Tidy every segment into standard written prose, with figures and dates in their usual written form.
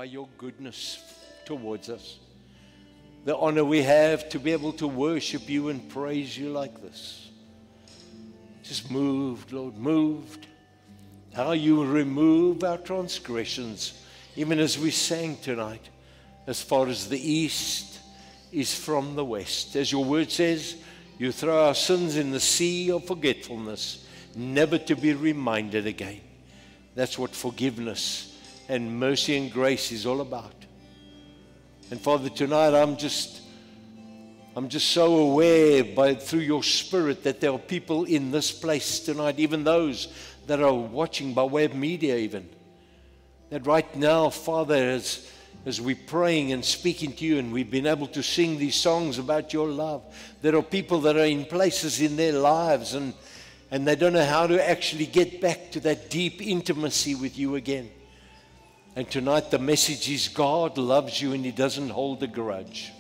by your goodness towards us. The honor we have to be able to worship you and praise you like this. Just moved, Lord, moved. How you remove our transgressions, even as we sang tonight, as far as the east is from the west. As your word says, you throw our sins in the sea of forgetfulness, never to be reminded again. That's what forgiveness and mercy and grace is all about. And Father, tonight I'm just so aware through your Spirit that there are people in this place tonight, even those that are watching by way of media even, that right now, Father, as we're praying and speaking to you and we've been able to sing these songs about your love, there are people that are in places in their lives and they don't know how to actually get back to that deep intimacy with you again. And tonight the message is God loves you and he doesn't hold a grudge.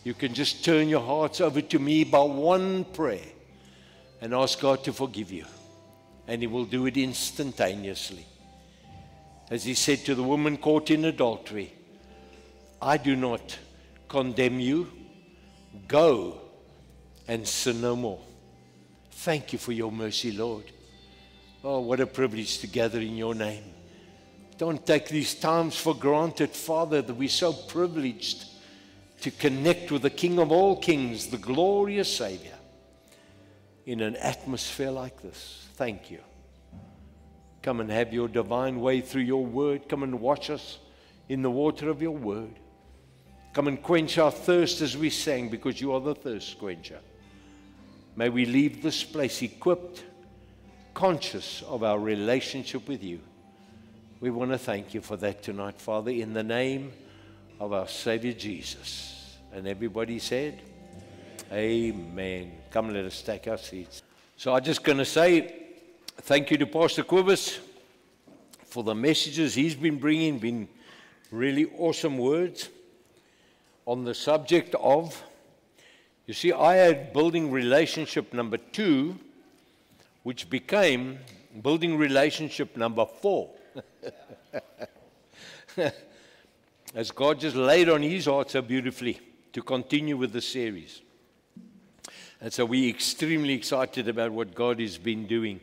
You can just turn your hearts over to me by one prayer and ask God to forgive you. And he will do it instantaneously. As he said to the woman caught in adultery, I do not condemn you. Go and sin no more. Thank you for your mercy, Lord. Oh, what a privilege to gather in your name. Don't take these times for granted, Father, that we're so privileged to connect with the King of all kings, the glorious Savior, in an atmosphere like this. Thank you. Come and have your divine way through your word. Come and wash us in the water of your word. Come and quench our thirst as we sang, because you are the thirst quencher. May we leave this place equipped, conscious of our relationship with you. We want to thank you for that tonight, Father, in the name of our Savior Jesus. And everybody said, amen. Come, let us take our seats. So I'm just going to say thank you to Pastor Kobus for the messages he's been bringing, been really awesome words on the subject of, you see, I had building relationship number 2, which became building relationship number 4. As God just laid on his heart so beautifully to continue with the series. And so we're extremely excited about what God has been doing.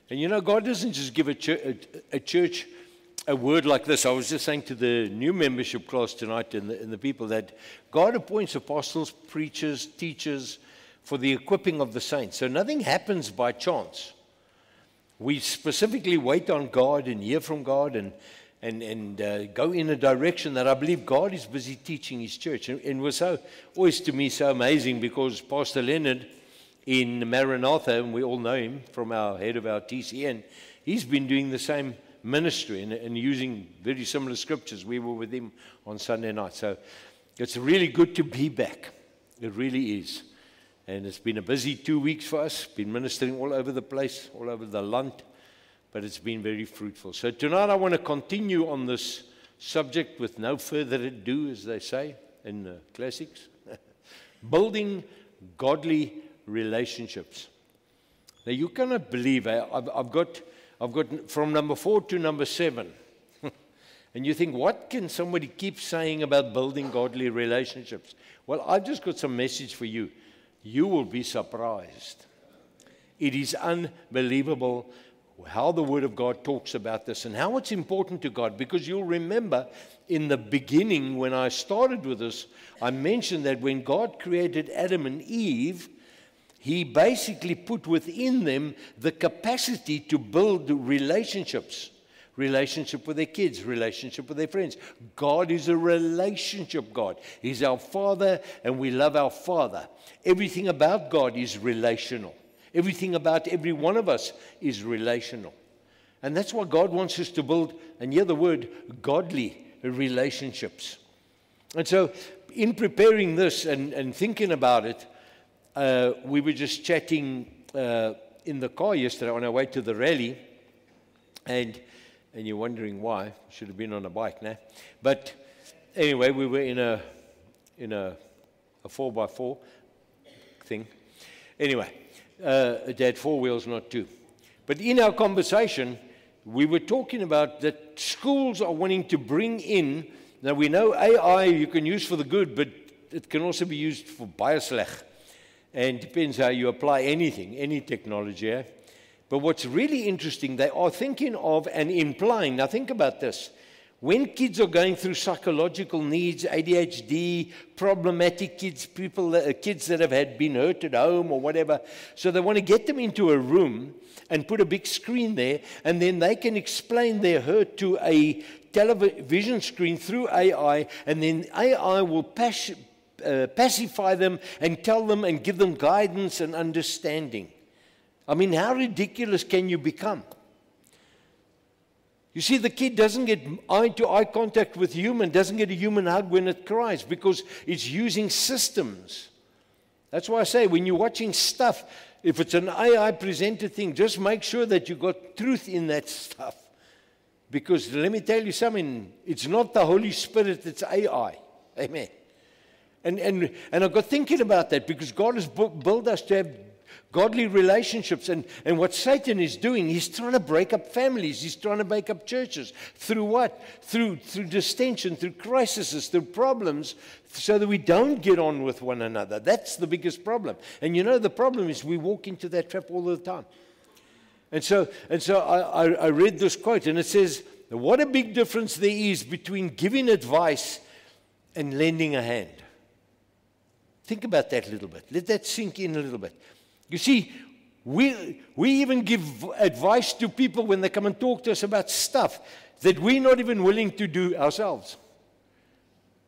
And you know, God doesn't just give a church a word like this. I was just saying to the new membership class tonight and the people that God appoints apostles, preachers, teachers for the equipping of the saints. So nothing happens by chance. We specifically wait on God and hear from God and go in a direction that I believe God is busy teaching his church. And it was so, always to me, so amazing, because Pastor Leonard in Maranatha, and we all know him from our head of our TCN, he's been doing the same ministry and using very similar scriptures. We were with him on Sunday night. So it's really good to be back. It really is. And it's been a busy 2 weeks for us. Been ministering all over the place, all over the land. But it's been very fruitful. So tonight I want to continue on this subject with no further ado, as they say in the classics. Building godly relationships. Now you cannot believe, I've got from number 4 to number 7. And you think, what can somebody keep saying about building godly relationships? Well, I've just got some message for you. You will be surprised. It is unbelievable how the Word of God talks about this and how it's important to God. Because you'll remember in the beginning when I started with this, I mentioned that when God created Adam and Eve, he basically put within them the capacity to build relationships. Relationship with their kids, relationship with their friends. God is a relationship God. He's our Father and we love our Father. Everything about God is relational. Everything about every one of us is relational. And that's why God wants us to build, and hear the word, godly relationships. And so in preparing this and thinking about it, we were just chatting in the car yesterday on our way to the rally, and you're wondering why. Should have been on a bike now. But anyway, we were in a 4x4 thing. Anyway, it had 4 wheels, not 2. But in our conversation, we were talking about that schools are wanting to bring in, now we know AI you can use for the good, but it can also be used for baie sleg. And depends how you apply anything, any technology. Eh? But what's really interesting, they are thinking of and implying, now think about this, when kids are going through psychological needs, ADHD, problematic kids, kids that have been hurt at home or whatever, so they want to get them into a room and put a big screen there, and then they can explain their hurt to a television screen through AI, and then AI will pacify them and tell them and give them guidance and understanding. I mean, how ridiculous can you become? You see, the kid doesn't get eye-to-eye contact with human, doesn't get a human hug when it cries because it's using systems. That's why I say when you're watching stuff, if it's an AI presented thing, just make sure that you got truth in that stuff. Because let me tell you something, it's not the Holy Spirit, it's AI. Amen. And I got thinking about that because God has built us to have godly relationships. And what Satan is doing, he's trying to break up families. He's trying to break up churches. Through what? Through distension, through crises, through problems, so that we don't get on with one another. That's the biggest problem. And you know the problem is we walk into that trap all the time. And so I read this quote, and it says, what a big difference there is between giving advice and lending a hand. Think about that a little bit. Let that sink in a little bit. You see, we even give advice to people when they come and talk to us about stuff that we're not even willing to do ourselves.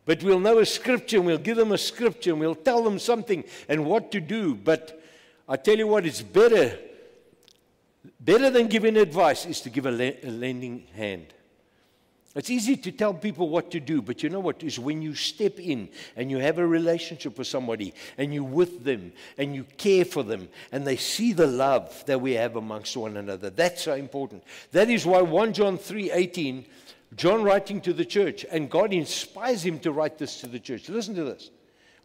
But we'll know a scripture, and we'll give them a scripture, and we'll tell them something and what to do. But I tell you what, it's better than giving advice is to give a lending hand. It's easy to tell people what to do, but you know what? Is when you step in and you have a relationship with somebody and you're with them and you care for them and they see the love that we have amongst one another. That's so important. That is why 1 John 3:18, John writing to the church, and God inspires him to write this to the church. Listen to this.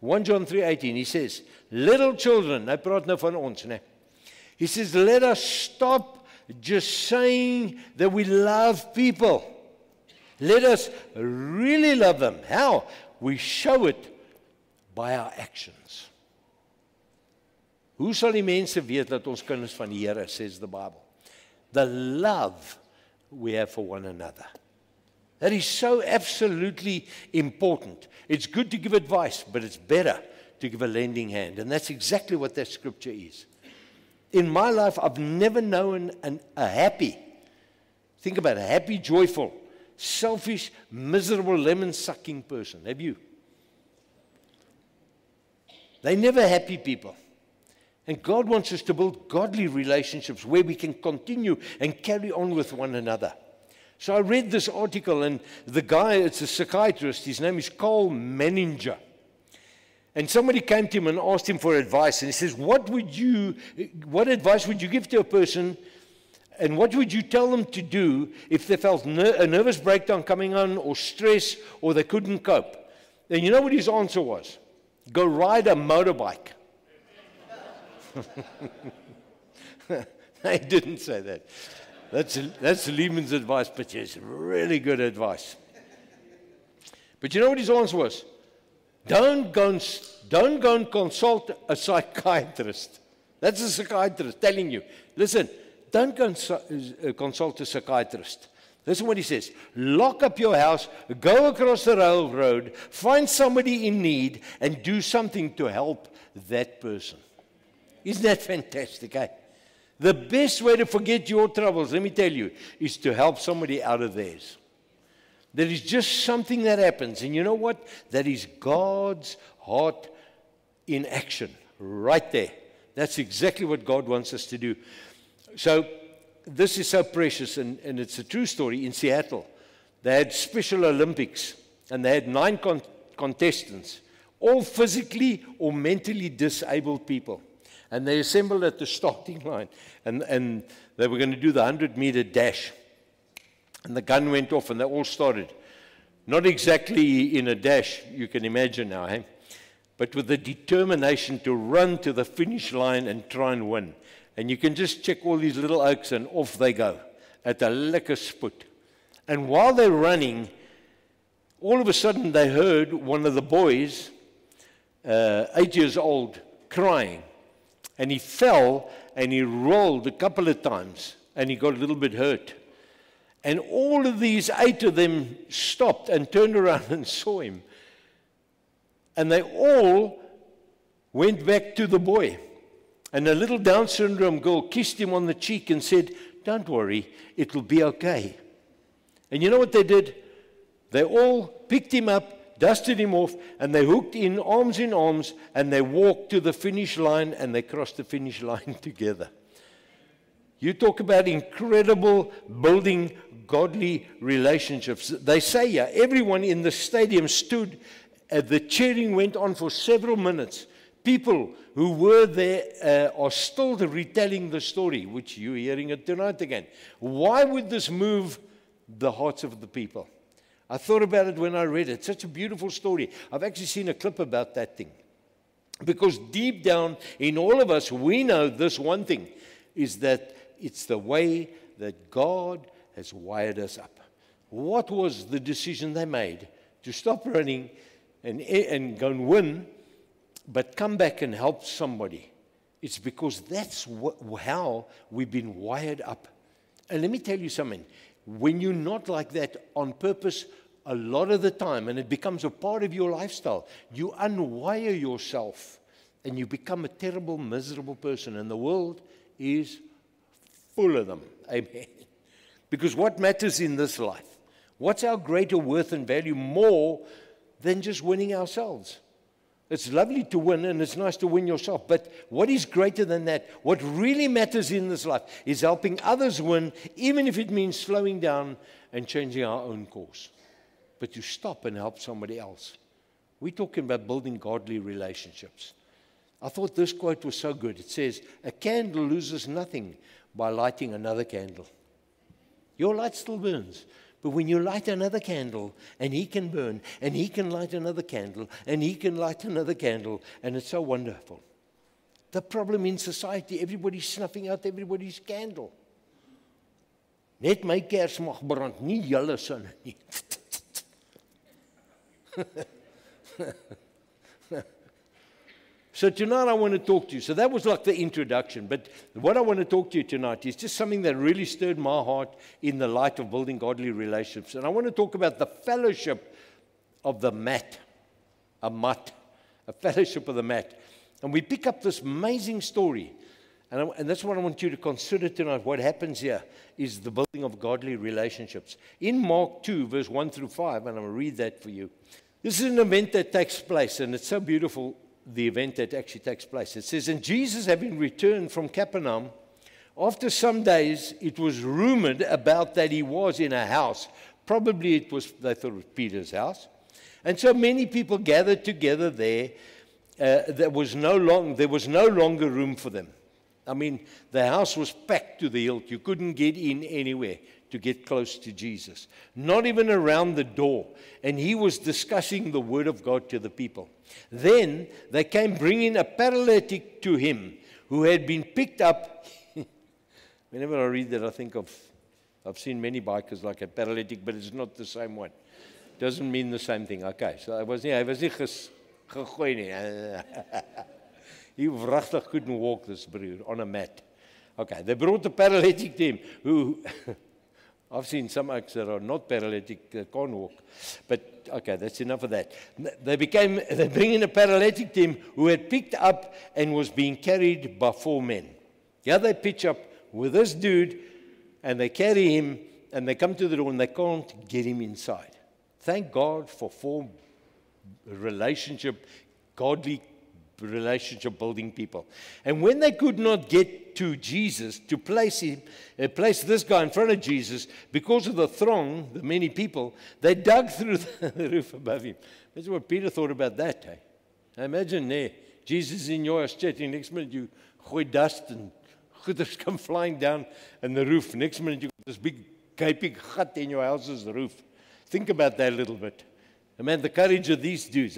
1 John 3:18, he says, little children, hy praat nou van ons, né? He says, let us stop just saying that we love people. Let us really love them. How? We show it by our actions. Hoe sal die mense weet dat ons kinders van die Here, says the Bible? The love we have for one another. That is so absolutely important. It's good to give advice, but it's better to give a lending hand. And that's exactly what that scripture is. In my life, I've never known a happy, think about it, a happy, joyful, selfish, miserable, lemon-sucking person. Have you? They're never happy people. And God wants us to build godly relationships where we can continue and carry on with one another. So I read this article, and the guy, it's a psychiatrist, his name is Carl Menninger. And somebody came to him and asked him for advice, and he says, what advice would you give to a person, and what would you tell them to do if they felt a nervous breakdown coming on, or stress, or they couldn't cope? And you know what his answer was? Go ride a motorbike. He didn't say that. That's Lehman's advice, but it's really good advice. But you know what his answer was? Don't go and consult a psychiatrist. That's a psychiatrist telling you. Listen, don't go and consult a psychiatrist. Listen what he says. Lock up your house, go across the railroad, find somebody in need, and do something to help that person. Isn't that fantastic, eh? The best way to forget your troubles, let me tell you, is to help somebody out of theirs. There is just something that happens. And you know what? That is God's heart in action. Right there. That's exactly what God wants us to do. So, this is so precious, and it's a true story. In Seattle, they had Special Olympics, and they had 9 contestants, all physically or mentally disabled people. And they assembled at the starting line, and they were going to do the 100-meter dash. And the gun went off, and they all started. Not exactly in a dash, you can imagine now, eh? But with the determination to run to the finish line and try and win. And you can just check all these little oaks, and off they go. at a lekker spoed. And while they're running, all of a sudden they heard one of the boys, 8 years old, crying. And he fell and he rolled a couple of times and he got a little bit hurt. And all of these 8 of them stopped and turned around and saw him. And they all went back to the boy. And a little Down syndrome girl kissed him on the cheek and said, "Don't worry, it will be okay." And you know what they did? They all picked him up, dusted him off, and they hooked in arms, and they walked to the finish line, and they crossed the finish line together. You talk about incredible building godly relationships. They say here, everyone in the stadium stood, the cheering went on for several minutes. People who were there are still retelling the story, which you're hearing it tonight again. Why would this move the hearts of the people? I thought about it when I read it. Such a beautiful story. I've actually seen a clip about that thing. Because deep down in all of us, we know this one thing, is that it's the way that God has wired us up. What was the decision they made? To stop running and go and win, but come back and help somebody. It's because that's how we've been wired up. And let me tell you something. When you're not like that on purpose, a lot of the time, and it becomes a part of your lifestyle, you unwire yourself and you become a terrible, miserable person. And the world is full of them. Amen. Because what matters in this life? What's our greater worth and value more than just winning ourselves? It's lovely to win, and it's nice to win yourself. But what is greater than that? What really matters in this life is helping others win, even if it means slowing down and changing our own course. But to stop and help somebody else. We're talking about building godly relationships. I thought this quote was so good. It says, "A candle loses nothing by lighting another candle." Your light still burns. But when you light another candle, and he can burn, and he can light another candle, and he can light another candle, and it's so wonderful. The problem in society, everybody's snuffing out everybody's candle. Net my kers mag brand, nie julle sinne nie. So tonight I want to talk to you. So that was like the introduction. But what I want to talk to you tonight is just something that really stirred my heart in the light of building godly relationships. And I want to talk about the fellowship of the mat. A fellowship of the mat. And we pick up this amazing story. And that's what I want you to consider tonight. What happens here is the building of godly relationships. In Mark 2, verse 1 through 5, and I'm going to read that for you. This is an event that takes place, and it's so beautiful. The event that actually takes place. It says, "And Jesus, having returned from Capernaum, after some days, it was rumored about that he was in a house." Probably they thought it was Peter's house. And so many people gathered together there. There was no longer room for them. I mean, the house was packed to the hilt. You couldn't get in anywhere to get close to Jesus. Not even around the door. And he was discussing the word of God to the people. Then they came bringing a paralytic to him who had been picked up. Whenever I read that, I think I've seen many bikers like a paralytic, but it's not the same one. Doesn't mean the same thing. Okay, so hy was nie gegooi nie. He regtig couldn't walk, this broer, on a mat. Okay, they brought a paralytic to him who... I've seen some oaks that are not paralytic, can't walk. But, okay, that's enough of that. They bring in a paralytic to him who had picked up and was being carried by 4 men. Here they pitch up with this dude, and they carry him, and they come to the door, and they can't get him inside. Thank God for 4 godly relationship building people. And when they could not get to Jesus to place this guy in front of Jesus because of the throng, the many people, they dug through the roof above him. That's what Peter thought about that. Hey? Imagine Jesus in your house chatting, next minute you gooi dust and goeders come flying down and the roof. Next minute you got this big gaping gat in your house's roof. Think about that a little bit. And man, the courage of these dudes.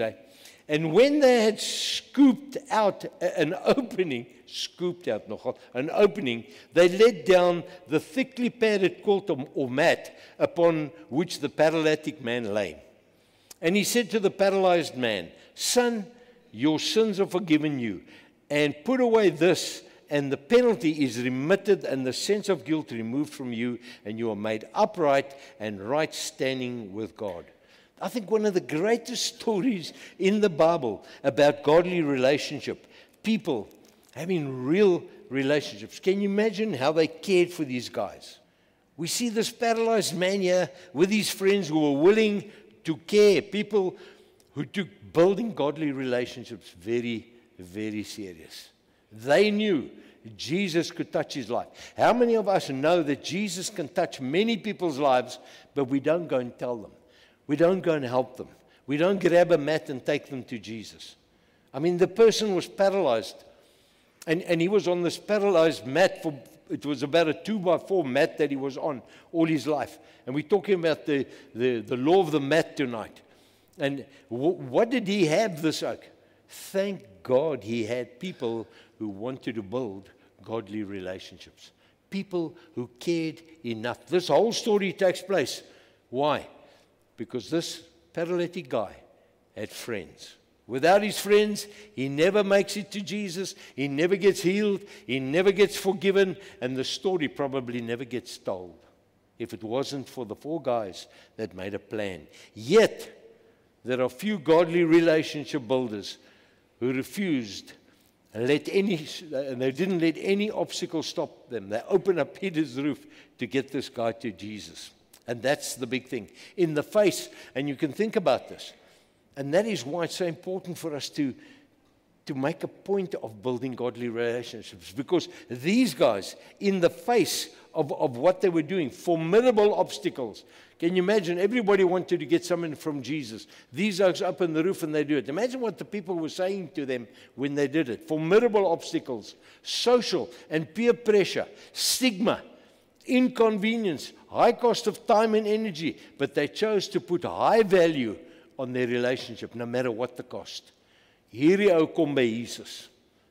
And when they had scooped out an opening, they let down the thickly padded quilt or mat upon which the paralytic man lay. And he said to the paralyzed man, "Son, your sins are forgiven you, and put away this, and the penalty is remitted, and the sense of guilt removed from you, and you are made upright and right standing with God." I think one of the greatest stories in the Bible about godly relationship, people having real relationships. Can you imagine how they cared for these guys? We see this paralyzed man here with his friends who were willing to care, people who took building godly relationships very, very serious. They knew Jesus could touch his life. How many of us know that Jesus can touch many people's lives, but we don't go and tell them? We don't go and help them. We don't grab a mat and take them to Jesus. I mean, the person was paralyzed, and he was on this paralyzed mat it was about a 2x4 mat that he was on all his life. And we're talking about the law of the mat tonight. And what did he have, this oak? Thank God he had people who wanted to build godly relationships. People who cared enough. This whole story takes place. Why? Because this paralytic guy had friends. Without his friends, he never makes it to Jesus. He never gets healed. He never gets forgiven. And the story probably never gets told if it wasn't for the 4 guys that made a plan. Yet, there are few godly relationship builders who refused and they didn't let any obstacle stop them. They opened up Peter's roof to get this guy to Jesus. And that's the big thing. In the face, and you can think about this, and that is why it's so important for us to make a point of building godly relationships. Because these guys, in the face of what they were doing, formidable obstacles. Can you imagine? Everybody wanted to get something from Jesus. These guys open the roof and they do it. Imagine what the people were saying to them when they did it. Formidable obstacles, social and peer pressure, stigma, inconvenience, high cost of time and energy. But they chose to put high value on their relationship, no matter what the cost. Hierdie ou kom by Jesus.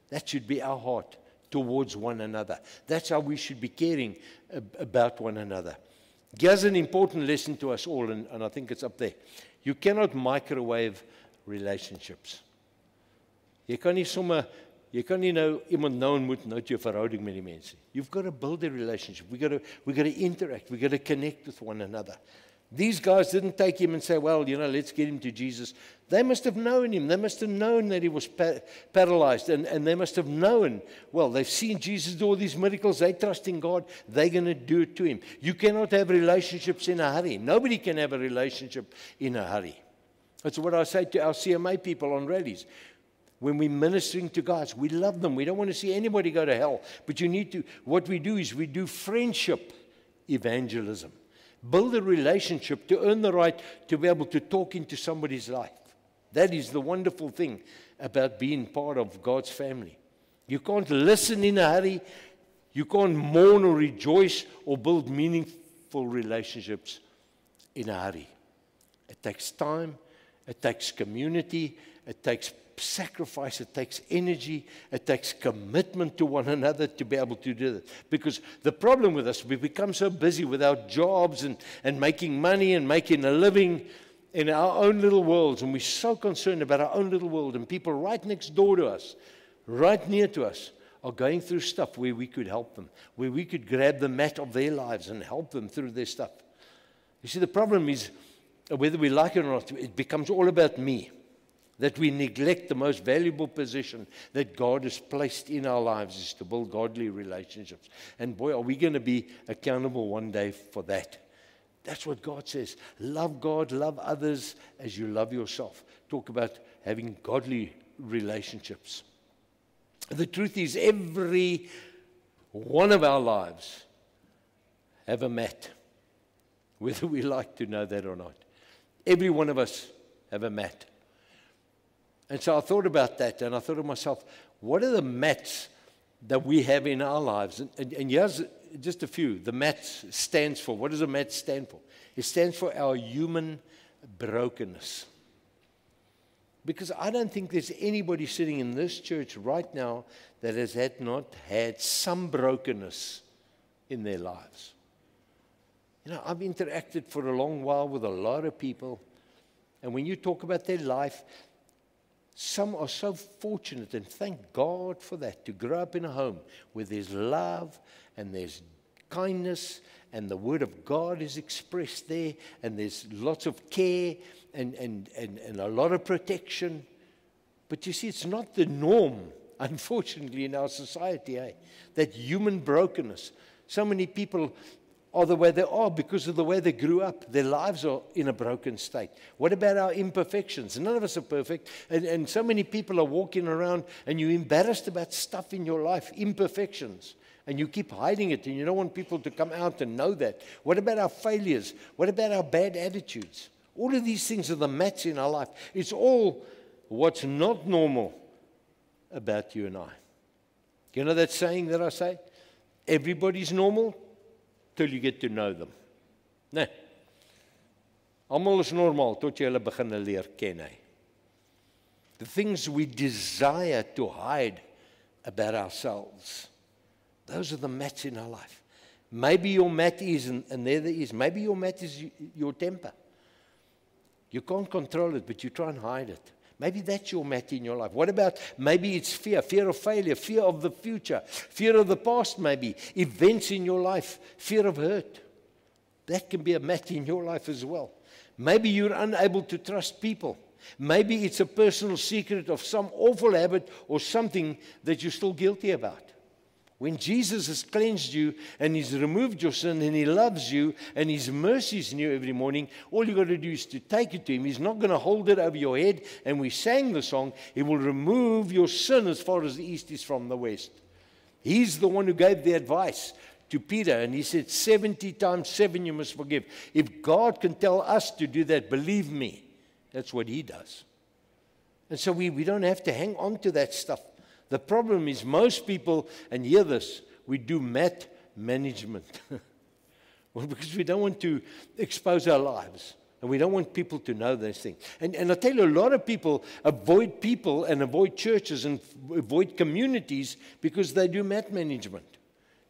That should be our heart towards one another. That's how we should be caring about one another. Here's an important lesson to us all, and I think it's up there. You cannot microwave relationships. Jy kan nie nou iemand nou ontmoet nou jou verhouding met die mense. You've got to build a relationship. We got to interact. We got to connect with one another. These guys didn't take him and say, well, let's get him to Jesus. They must have known him. They must have known that he was paralyzed. And they must have known, well, they've seen Jesus do all these miracles. They trust in God. They're going to do it to him. You cannot have relationships in a hurry. Nobody can have a relationship in a hurry. That's what I say to our CMA people on rallies. When we're ministering to guys, we love them. We don't want to see anybody go to hell. But what we do is we do friendship evangelism. Build a relationship to earn the right to be able to talk into somebody's life. That is the wonderful thing about being part of God's family. You can't listen in a hurry. You can't mourn or rejoice or build meaningful relationships in a hurry. It takes time. It takes community. It takes sacrifice, it takes energy, it takes commitment to one another to be able to do that. Because the problem with us, we become so busy with our jobs and making money and making a living in our own little worlds, and we're so concerned about our own little world, and people right next door to us, right near to us, are going through stuff where we could help them, where we could grab the mat of their lives and help them through their stuff. You see, the problem is, whether we like it or not, it becomes all about me. That we neglect the most valuable position that God has placed in our lives is to build godly relationships. And boy, are we going to be accountable one day for that. That's what God says. Love God, love others as you love yourself. Talk about having godly relationships. The truth is, every one of our lives have a mat, whether we like to know that or not. Every one of us have a mat. And so I thought about that, and I thought to myself, what are the mats that we have in our lives? And here's just a few. The mat stands for, what does a mat stand for? It stands for our human brokenness. Because I don't think there's anybody sitting in this church right now that has not had some brokenness in their lives. I've interacted for a long while with a lot of people, and when you talk about their life, some are so fortunate, and thank God for that, to grow up in a home where there's love and there's kindness and the Word of God is expressed there, and there's lots of care and a lot of protection. But you see, it's not the norm, unfortunately, in our society, that human brokenness. So many people are the way they are because of the way they grew up. Their lives are in a broken state. What about our imperfections? None of us are perfect. And so many people are walking around and you're embarrassed about stuff in your life, imperfections. And you keep hiding it and you don't want people to come out and know that. What about our failures? What about our bad attitudes? All of these things are the mats in our life. It's all what's not normal about you and I. You know that saying that I say? Everybody's normal till you get to know them. Nee. Almal is normaal tot jy hulle begin leer ken. The things we desire to hide about ourselves, those are the mats in our life. Maybe your mat is, and there is, maybe your mat is your temper. You can't control it, but you try and hide it. Maybe that's your mat in your life. What about, maybe it's fear of failure, fear of the future, fear of the past maybe, events in your life, fear of hurt. That can be a mat in your life as well. Maybe you're unable to trust people. Maybe it's a personal secret of some awful habit or something that you're still guilty about. When Jesus has cleansed you and He's removed your sin and He loves you and His mercy is new every morning, all you've got to do is to take it to Him. He's not going to hold it over your head. And we sang the song, He will remove your sin as far as the east is from the west. He's the one who gave the advice to Peter, and he said 70 times 7 you must forgive. If God can tell us to do that, believe me, that's what He does. And so we don't have to hang on to that stuff. The problem is most people, and hear this, we do mat management. Well, because we don't want to expose our lives. And we don't want people to know those things. And I tell you, a lot of people and avoid churches and avoid communities because they do mat management.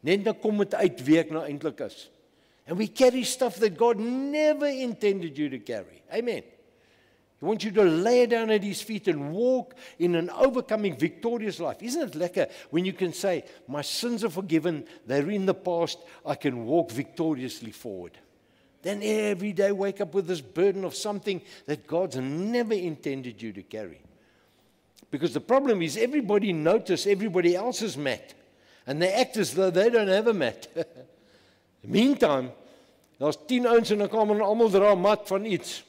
Net dan kom dit uit wie ek nou eintlik is. And we carry stuff that God never intended you to carry. Amen. He wants you to lay it down at His feet and walk in an overcoming, victorious life. Isn't it lekker when you can say, my sins are forgiven, they're in the past, I can walk victoriously forward. Then every day wake up with this burden of something that God's never intended you to carry. Because the problem is everybody notices everybody else's mat. And they act as though they don't have a mat. Meantime, daar's 10 ouens in 'n kamer en almal dra 'n mat van iets.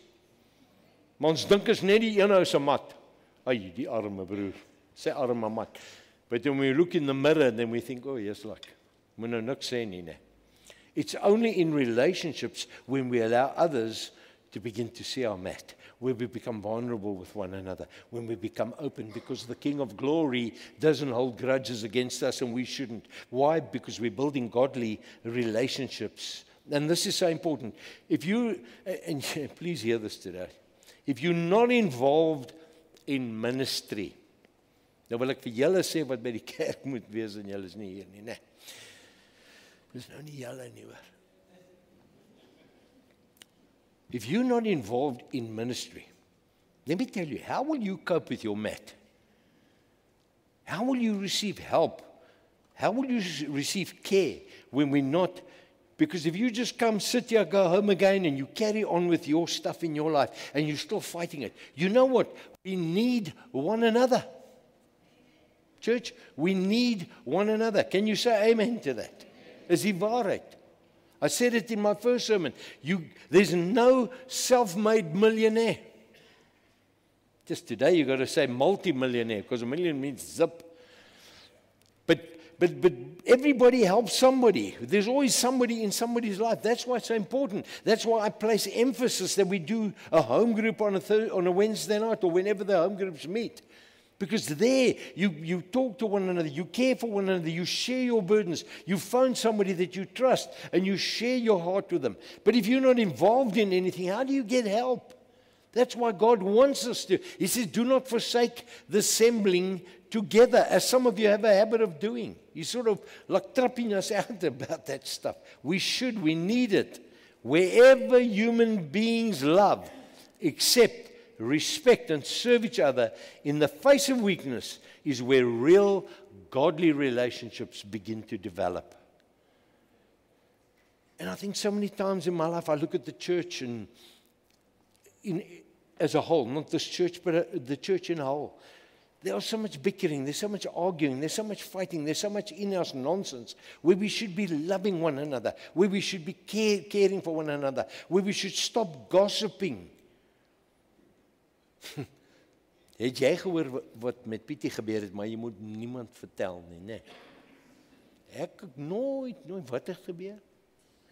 Maar ons dink is net die een ou se mat. Ai, die arme broer. Sy arme mat. But when we look in the mirror, then we think, oh, yes, like, moet nou niks sê nie, nee. It's only in relationships when we allow others to begin to see our mat, where we become vulnerable with one another, when we become open, because the King of Glory doesn't hold grudges against us, and we shouldn't. Why? Because we're building godly relationships. And this is so important. If you, and please hear this today, if you're not involved in ministry, nou wil ek vir julle sê wat by die kerk moet wees en julle is nie hier nie, nee. Dis nou nie julle nie hoor. If you're not involved in ministry, let me tell you, how will you cope with your mat? How will you receive help? How will you receive care when we're not? Because if you just come, sit here, go home again, and you carry on with your stuff in your life, and you're still fighting it, you know what? We need one another. Church, we need one another. Can you say amen to that? Is die waarheid? I said it in my first sermon. There's no self-made millionaire. Just today you got to say multi-millionaire, because a million means zip. But everybody helps somebody. There's always somebody in somebody's life. That's why it's so important. That's why I place emphasis that we do a home group on a Wednesday night or whenever the home groups meet. Because there, you talk to one another, you care for one another, you share your burdens, you phone somebody that you trust, and you share your heart with them. But if you're not involved in anything, how do you get help? That's why God wants us to. He says, do not forsake the assembling together, as some of you have a habit of doing. He's sort of like trapping us out about that stuff. We need it. Wherever human beings love, accept, respect, and serve each other in the face of weakness is where real godly relationships begin to develop. And I think so many times in my life I look at the church and as a whole, not this church, but the church in a whole. There's so much bickering, there's so much arguing, there's so much fighting, there's so much in-house nonsense where we should be loving one another, where we should be caring for one another, where we should stop gossiping. Het jy gehoor wat met Pietie gebeur het, maar jy moet niemand vertel nie, né? Ek nooit, wat het gebeur?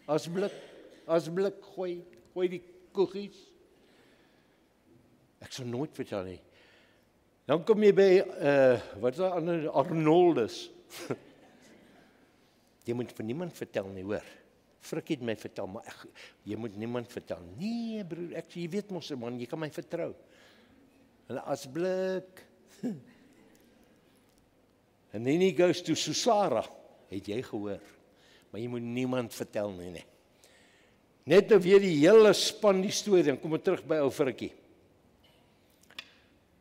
Asblik, gooi die koekies. Ek sal nooit vertel nie. Dan kom jy by, wat is dat ander, Arnoldus. Jy moet vir niemand vertel nie, hoor. Frikkie het my vertel, maar jy moet niemand vertel. Nee, broer, jy weet mos, man, jy kan my vertrou. En asblik. And then he goes to Susara. Het jy gehoor? Maar jy moet niemand vertel nie. Net nou weer die hele span die storie, dan kom ek terug by ou Frikkie.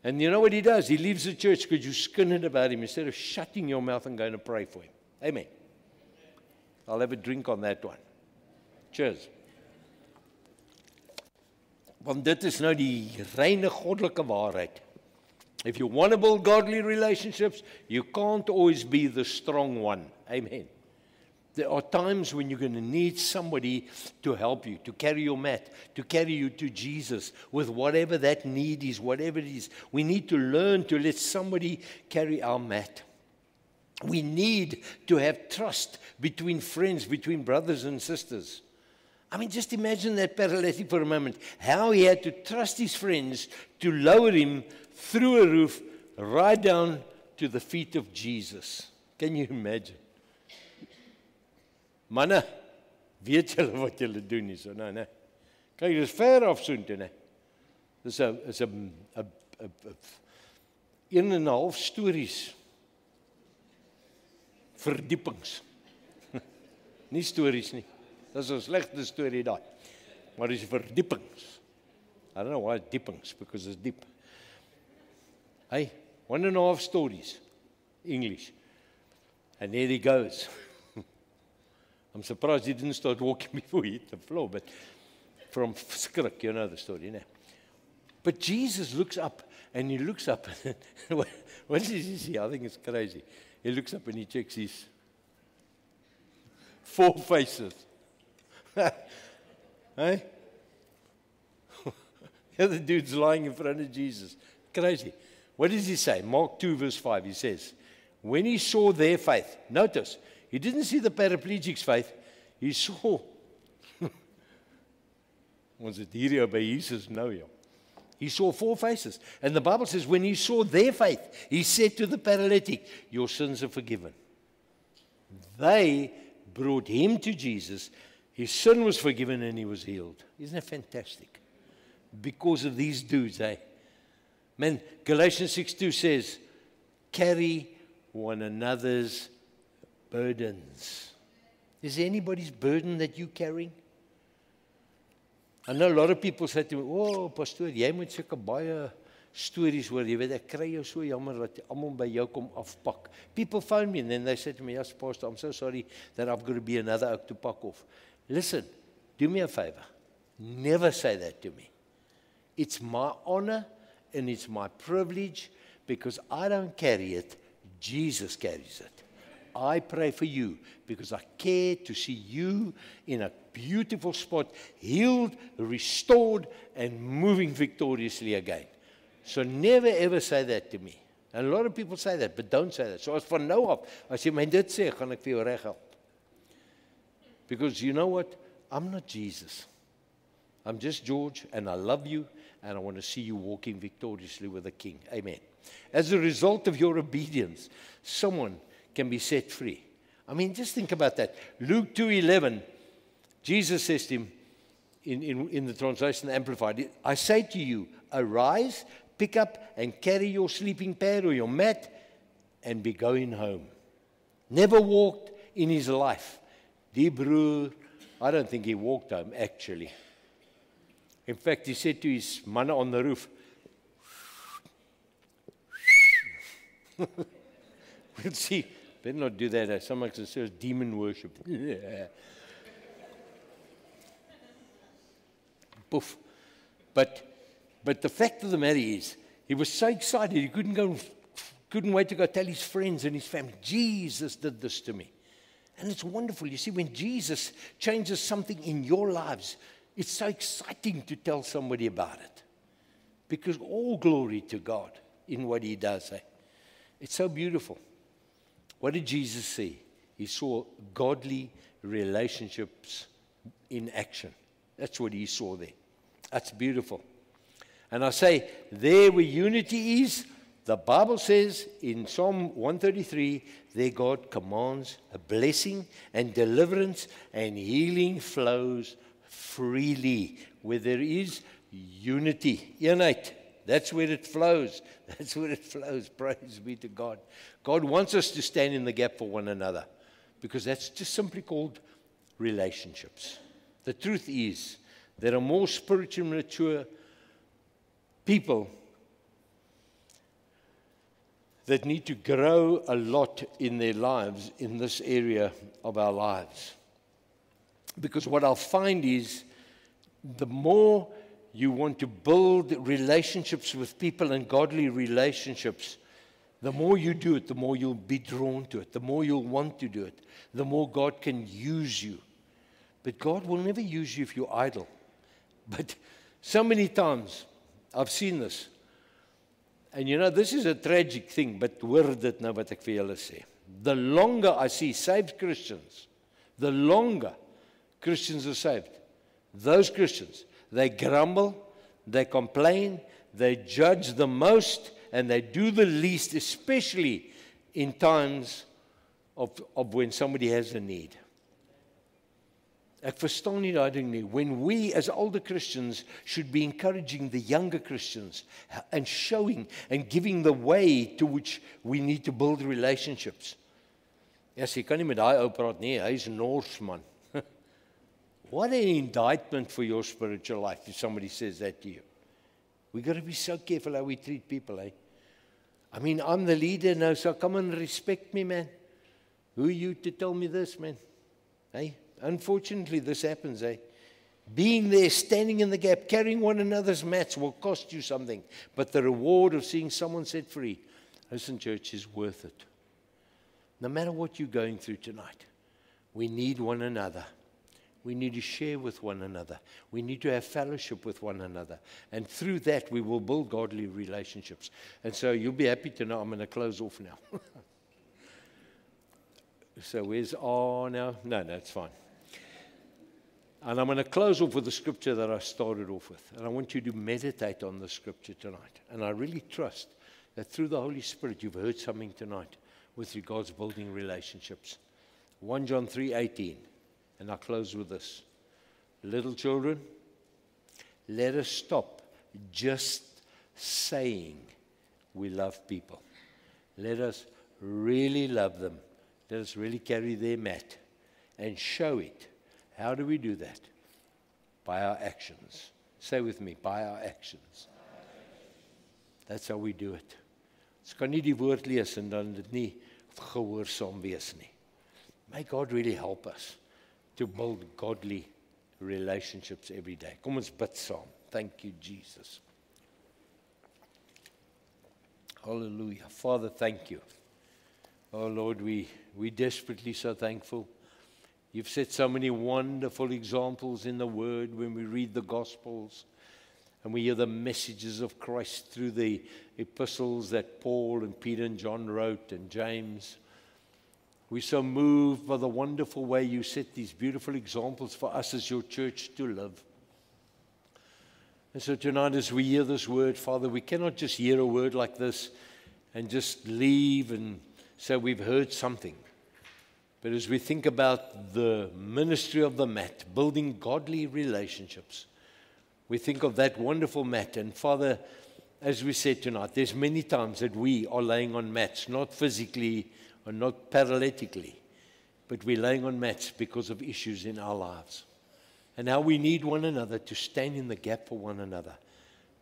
And you know what he does? He leaves the church because you're skinning about him instead of shutting your mouth and going to pray for him. Amen. I'll have a drink on that one. Cheers. Want dit is nou die reine goddelike waarheid. If you want to build godly relationships, you can't always be the strong one. Amen. There are times when you're going to need somebody to help you, to carry your mat, to carry you to Jesus with whatever that need is, whatever it is. We need to learn to let somebody carry our mat. We need to have trust between friends, between brothers and sisters. I mean, just imagine that paralytic for a moment. How he had to trust his friends to lower him through a roof right down to the feet of Jesus. Can you imagine? Manne, weet julle wat julle doen nie, so nou, né? Kyk, dis ver af soontoe, né? Dis 'n 1.5 stories. Verdiepings. Nie stories nie. Dis 'n slegte storie daai. Maar dis verdiepings. I don't know why it's diepings, because it's deep. Hey, 1.5 stories. English. And there he goes. I'm surprised he didn't start walking before he hit the floor, but from skrik, you know the story, né? But Jesus looks up, and he looks up, and what does he see? I think it's crazy. He looks up and he checks his 4 faces. Hey? The other dude's lying in front of Jesus. Crazy. What does he say? Mark 2 verse 5, he says, when he saw their faith, notice, he didn't see the paraplegic's faith, he saw, was it hier by Jesus? No, yeah. He saw 4 faces. And the Bible says, when he saw their faith, he said to the paralytic, your sins are forgiven. They brought him to Jesus, his sin was forgiven, and he was healed. Isn't that fantastic? Because of these dudes, eh? Man, Galatians 6:2 says, carry one another's burdens. Is there anybody's burden that you're carrying? I know a lot of people say to me, oh, pastoor, jy moet seker baie stories hoor. Jy weet, ek kry jou so jammer dat almal by jou kom afpak. People phone me and then they say to me, yes, pastor, I'm so sorry that I've got to be another oak to pack off. Listen, do me a favor. Never say that to me. It's my honor and it's my privilege because I don't carry it. Jesus carries it. I pray for you because I care to see you in a beautiful spot, healed, restored, and moving victoriously again. So never ever say that to me. And a lot of people say that, but don't say that. So as van nou af, as jy my dit sê, gaan ek vir jou reg help. Because you know what? I'm not Jesus. I'm just George, and I love you, and I want to see you walking victoriously with the King. Amen. As a result of your obedience, someone can be set free. I mean, just think about that. Luke 2:11, Jesus says to him, in the translation Amplified, I say to you, arise, pick up and carry your sleeping pad or your mat and be going home. Never walked in his life. Die broer, I don't think he walked home actually. In fact, he said to his man on the roof, we'll see, better not do that. Someone can say it's demon worship. Poof. But the fact of the matter is, he was so excited, he couldn't wait to go tell his friends and his family, Jesus did this to me. And it's wonderful. You see, when Jesus changes something in your lives, it's so exciting to tell somebody about it. Because all glory to God in what he does. It's so beautiful. What did Jesus see? He saw godly relationships in action. That's what he saw there. That's beautiful. And I say, there where unity is, the Bible says in Psalm 133, there God commands a blessing and deliverance and healing flows freely. Where there is unity, eenheid, that's where it flows. That's where it flows. Praise be to God. God wants us to stand in the gap for one another because that's just simply called relationships. The truth is, there are more spiritually mature people that need to grow a lot in their lives in this area of our lives. Because what I'll find is the more you want to build relationships with people and godly relationships, the more you do it, the more you'll be drawn to it, the more you'll want to do it, the more God can use you. But God will never use you if you're idle. But so many times I've seen this. And you know, this is a tragic thing, but hoor dit nou wat ek vir julle sê. The longer I see saved Christians, the longer Christians are saved, those Christians, they grumble, they complain, they judge the most, and they do the least, especially in times of when somebody has a need. Ek verstaan nie daai ding nie. When we as older Christians should be encouraging the younger Christians and showing and giving the way to which we need to build relationships. Ja, jy kan nie met daai ou praat nie, hy's Nors man. What an indictment for your spiritual life if somebody says that to you. We got to be so careful how we treat people, eh? I mean, I'm the leader now, so come and respect me, man. Who are you to tell me this, man? Hey? Unfortunately, this happens, eh? Being there, standing in the gap, carrying one another's mats will cost you something. But the reward of seeing someone set free, listen, church, is worth it. No matter what you're going through tonight, we need one another. We need to share with one another. We need to have fellowship with one another. And through that, we will build godly relationships. And so you'll be happy to know I'm going to close off now. So where's now? No, it's fine. And I'm going to close off with the scripture that I started off with. And I want you to meditate on the scripture tonight. And I really trust that through the Holy Spirit, you've heard something tonight with regards to building relationships. 1 John 3:18. And I'll close with this. Little children, let us stop just saying we love people. Let us really love them. Let us really carry their mat and show it. How do we do that? By our actions. Say with me, by our actions. That's how we do it. Ons kan nie die woord lees en dan dit nie gehoorsaam wees nie. May God really help us to build godly relationships every day. Kom ons bid saam. Thank you, Jesus. Hallelujah. Father, thank you. Oh, Lord, we desperately so thankful. You've set so many wonderful examples in the Word when we read the Gospels and we hear the messages of Christ through the epistles that Paul and Peter and John wrote and James. We're so moved by the wonderful way you set these beautiful examples for us as your church to live. And so tonight as we hear this word, Father, we cannot just hear a word like this and just leave and say we've heard something. But as we think about the ministry of the mat, building godly relationships, we think of that wonderful mat. And Father, as we said tonight, there's many times that we are laying on mats, not physically or not paralytically, but we're laying on mats because of issues in our lives. And how we need one another to stand in the gap for one another.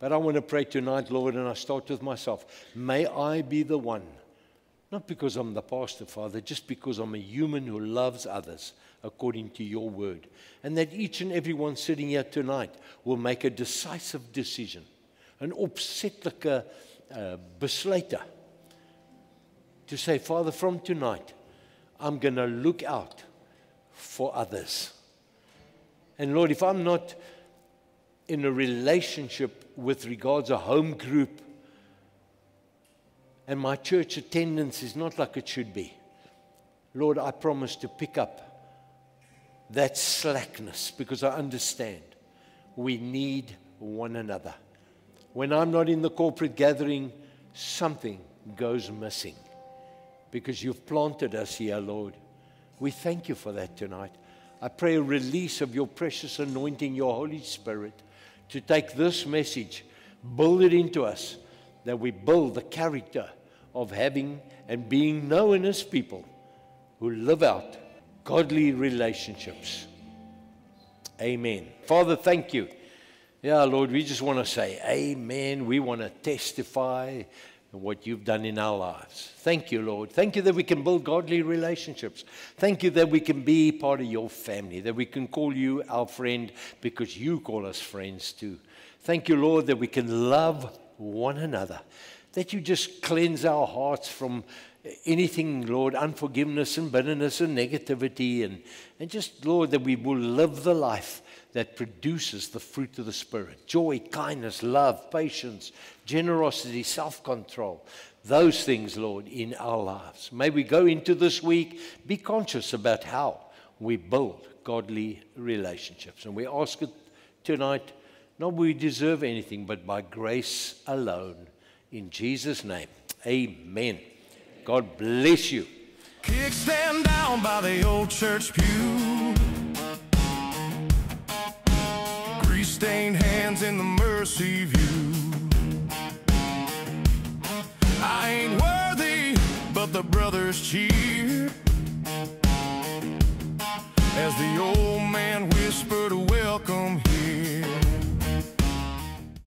But I want to pray tonight, Lord, and I start with myself. May I be the one, not because I'm the pastor, Father, just because I'm a human who loves others according to your word. And that each and every one sitting here tonight will make a decisive decision, an opsetlike besluite, to say, Father, from tonight, I'm going to look out for others. And Lord, if I'm not in a relationship with regards a home group, and my church attendance is not like it should be, Lord, I promise to pick up that slackness, because I understand we need one another. When I'm not in the corporate gathering, something goes missing, because you've planted us here, Lord. We thank you for that tonight. I pray a release of your precious anointing, your Holy Spirit, to take this message, build it into us, that we build the character of having and being known as people who live out godly relationships. Amen. Father, thank you. Yeah, Lord, we just want to say amen. We want to testify what you've done in our lives. Thank you, Lord. Thank you that we can build godly relationships. Thank you that we can be part of your family, that we can call you our friend because you call us friends too. Thank you, Lord, that we can love one another, that you just cleanse our hearts from anything, Lord, unforgiveness and bitterness and negativity, and just, Lord, that we will live the life that produces the fruit of the Spirit: joy, kindness, love, patience, generosity, self-control. Those things, Lord, in our lives. May we go into this week, be conscious about how we build godly relationships. And we ask it tonight, not we deserve anything, but by grace alone. In Jesus' name, amen. God bless you. Kickstand down by the old church pew, grease-stained hands in the mercy view. I ain't worthy, but the brothers cheer as the old man whispered, welcome here.